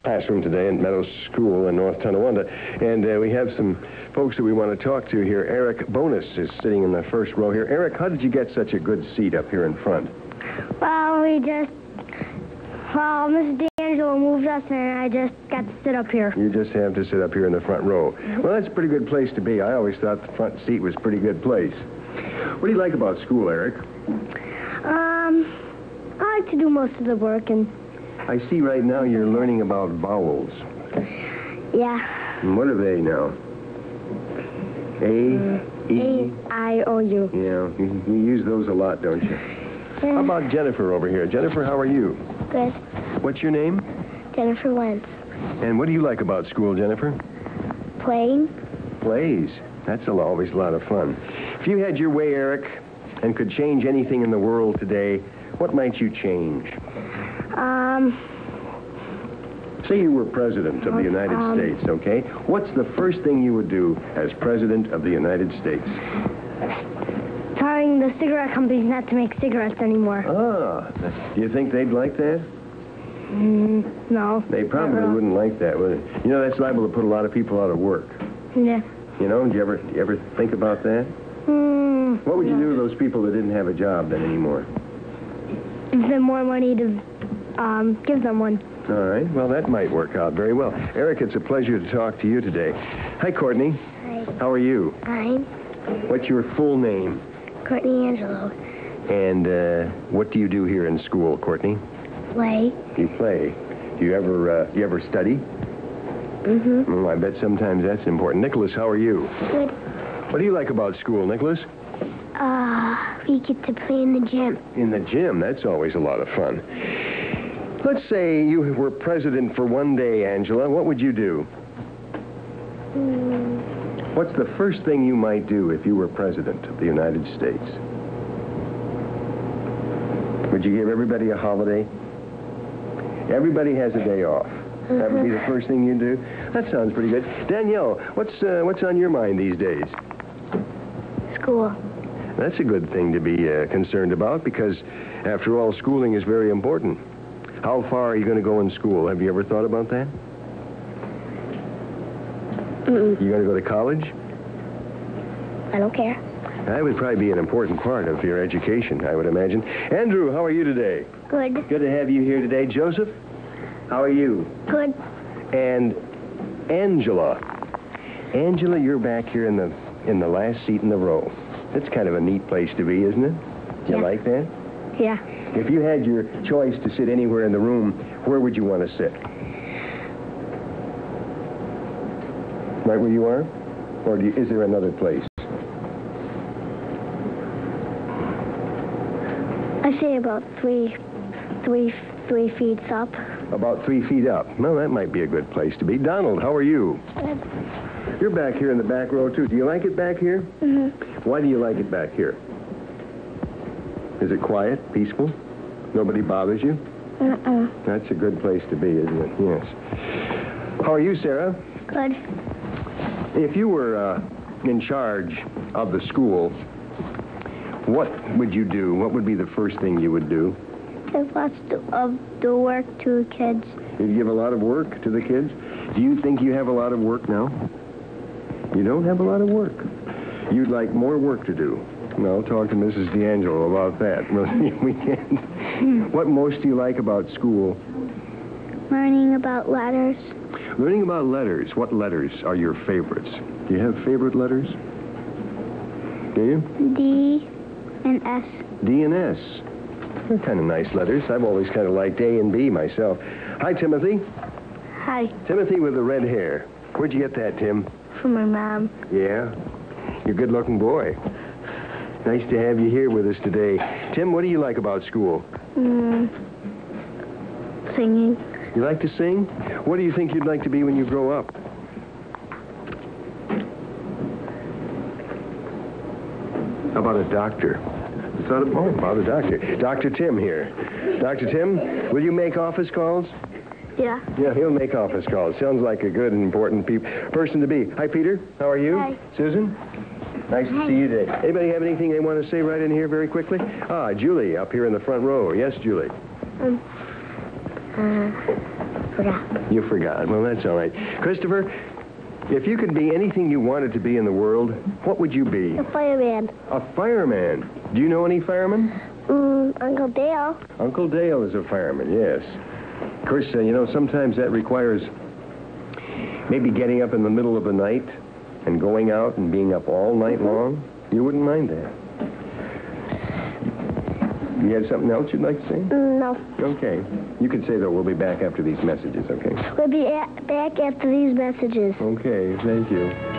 classroom today in Meadow School in North Tonawanda, and we have some folks that we want to talk to here. Eric Bonus is sitting in the first row here. Eric, how did you get such a good seat up here in front? Well, Mrs. D'Angelo moved us, and I just got to sit up here. You just have to sit up here in the front row. Well, that's a pretty good place to be. I always thought the front seat was a pretty good place. What do you like about school, Eric? I like to do most of the work, and... I see right now you're learning about vowels. Yeah. And what are they now? A, E? A-I-O-U. Yeah, you use those a lot, don't you? Yeah. How about Jennifer over here? Jennifer, how are you? Good. What's your name? Jennifer Wentz. And what do you like about school, Jennifer? Playing. Plays. That's always a lot of fun. If you had your way, Eric, and could change anything in the world today, what might you change? Say you were president of the United States, okay? What's the first thing you would do as president of the United States? Telling the cigarette companies not to make cigarettes anymore. Ah, do you think they'd like that? No. They probably wouldn't like that, would they? You know, that's liable to put a lot of people out of work. Yeah. You know, do you ever think about that? What would you do to those people that didn't have a job then anymore? Give them more money to give them one. All right. Well, that might work out very well. Eric, it's a pleasure to talk to you today. Hi, Courtney. Hi. How are you? Fine. What's your full name? Courtney Angelo. And what do you do here in school, Courtney? Play. You play. Do you ever study? Mm-hmm. Oh, I bet sometimes that's important. Nicholas, how are you? Good. What do you like about school, Nicholas? We get to play in the gym. In the gym. That's always a lot of fun. Let's say you were president for one day, Angela. What would you do? What's the first thing you might do if you were president of the United States? Would you give everybody a holiday? Everybody has a day off. That would be the first thing you do? That sounds pretty good. Danielle, what's on your mind these days? School. That's a good thing to be concerned about because, after all, schooling is very important. How far are you going to go in school? Have you ever thought about that? You going to go to college? I don't care. That would probably be an important part of your education, I would imagine. Andrew, how are you today? Good. Good to have you here today. Joseph, how are you? Good. And Angela. Angela, you're back here in the last seat in the row. That's kind of a neat place to be, isn't it? You like that? Yeah. If you had your choice to sit anywhere in the room, where would you want to sit? Right where you are? Or is there another place? I say about three feet up. About 3 feet up. Well, that might be a good place to be. Donald, how are you? Good. You're back here in the back row, too. Do you like it back here? Mm-hmm. Why do you like it back here? Is it quiet, peaceful? Nobody bothers you? That's a good place to be, isn't it? Yes. How are you, Sarah? Good. If you were in charge of the school, what would you do? What would be the first thing you would do? Give lots of the work to the kids. You'd give a lot of work to the kids? Do you think you have a lot of work now? You don't have a lot of work. You'd like more work to do. Well, talk to Mrs. D'Angelo about that. We can. What most do you like about school? Learning about letters. Learning about letters. What letters are your favorites? Do you have favorite letters? Do you? D and S. D and S. They're kind of nice letters. I've always kind of liked A and B myself. Hi, Timothy. Hi. Timothy with the red hair. Where'd you get that, Tim? From my mom. Yeah? You're a good-looking boy. Nice to have you here with us today. Tim, what do you like about school? Singing. You like to sing? What do you think you'd like to be when you grow up? How about a doctor? About a doctor. Dr. Tim here. Dr. Tim, will you make office calls? Yeah. Yeah, he'll make office calls. Sounds like a good and important person to be. Hi, Peter. How are you? Hi. Susan? Nice to see you today. Anybody have anything they want to say right in here very quickly? Julie, up here in the front row. Yes, Julie. forgot. You forgot. Well, that's all right. Christopher, if you could be anything you wanted to be in the world, what would you be? A fireman. A fireman. Do you know any firemen? Uncle Dale. Uncle Dale is a fireman, yes. Of course, sometimes that requires maybe getting up in the middle of the night and going out and being up all night long. You wouldn't mind that. You had something else you'd like to say? No. Okay. You can say, though, we'll be back after these messages, okay? We'll be back after these messages. Okay, thank you.